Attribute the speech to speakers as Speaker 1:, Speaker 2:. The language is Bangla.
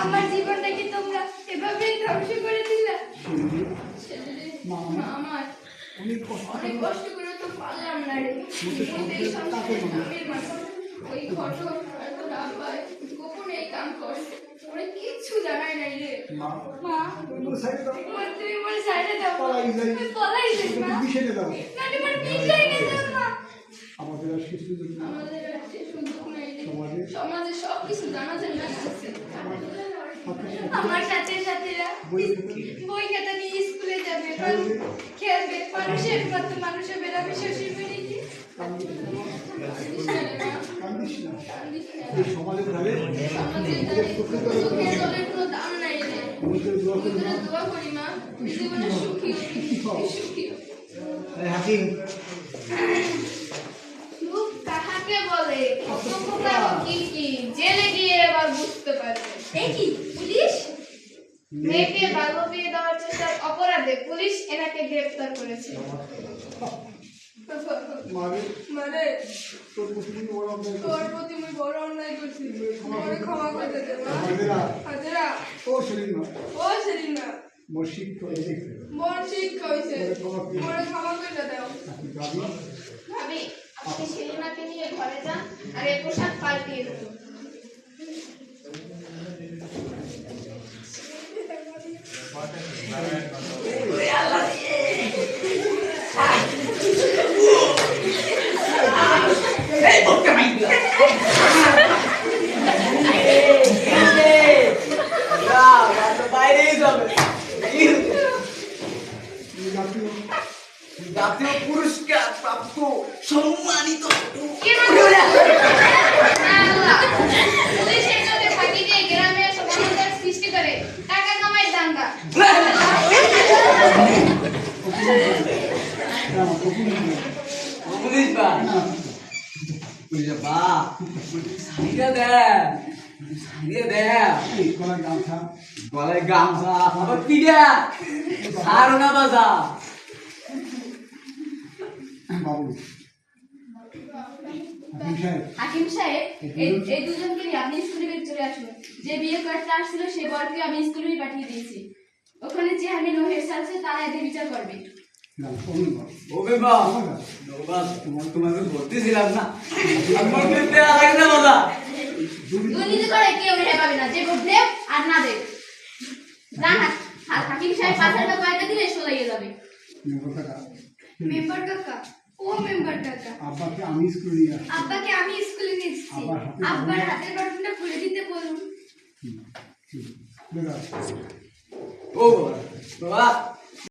Speaker 1: আমার জীবনটাকে তোমরা এভাবেই ধ্বংস করে দিলে। আমার অনেক কষ্ট করে তো পারলাম না রে। ওই ঘটক গোপনে এই কাম করে, ওরা কিচ্ছু জানায় নাই রে। মা তুমি মোর সাইডে দাও, পলাই যাই মা, না তোমার পিছাই নে দাও মা। আমাদের আজকে সুযোগ নাই রে, সমাজে সব কিছু জানা যায় না। আমার সাথে সাথীরা বই খাতা নিয়ে স্কুলে যাবে, খেলবে, মানুষের মতো মানুষের মেলামেশা শিখবে নাকি। সমাজের কোনো দাম নাই রে। দোয়া করি মা, জীবনে সুখী সুখী। কাহাকে বলে কি জেলে গিয়ে এবার বুঝতে পারবে। এই কি পুলিশ? মেয়েকে বাল্য বিয়ে দেওয়ার চেষ্টার অপরাধে পুলিশ এনাকে গ্রেফতার করেছে। মানে তোর প্রতি আমি বড় অন্যায় করছি, আমাকে ক্ষমা করে দে মা। হাজেরা ও সেলিম না মোর শিক্ষা হইছে, মোরে ক্ষমা করে দাও। ভাবি আপনি সেলিমাকে নিয়ে ঘরে যান আর এই পোশাক পাল্টিয়ে দিন।
Speaker 2: জাতীয় পুরস্কার প্রাপ্ত সম্মানিত
Speaker 1: সৃষ্টি করে টাকা কামাই দাঙ্গা।
Speaker 2: গলায় গামছা আবার পিড়া আর না বাজা
Speaker 1: হাকিম সাহেব এই দুজনকে নিয়ে আপনি স্কুলে চলে আসুন। যে বিয়ে করতে আসছিল সে বরকে আমি স্কুলে পাঠিয়ে দিয়েছি। ওখানে যে আমি লোহের আছে তারা এদের বিচার করবে।
Speaker 2: তোমাকে বলতেছিলাম না বাবা
Speaker 1: দুর্নীতি করে কেউ রেহাই পাবে না, যে ভোট দেব আর না দেব। হাকিম সাহেব ৫,০০০ টাকা দিলে সোলাইয়ে যাবে। মেম্বার কাকা, ও মেম্বার কাকা, আব্বাকে আমি স্কুলে নিয়ে এসেছি। আব্বার হাতের বাটনটা খুলে দিতে বলুন।
Speaker 2: ও বাবা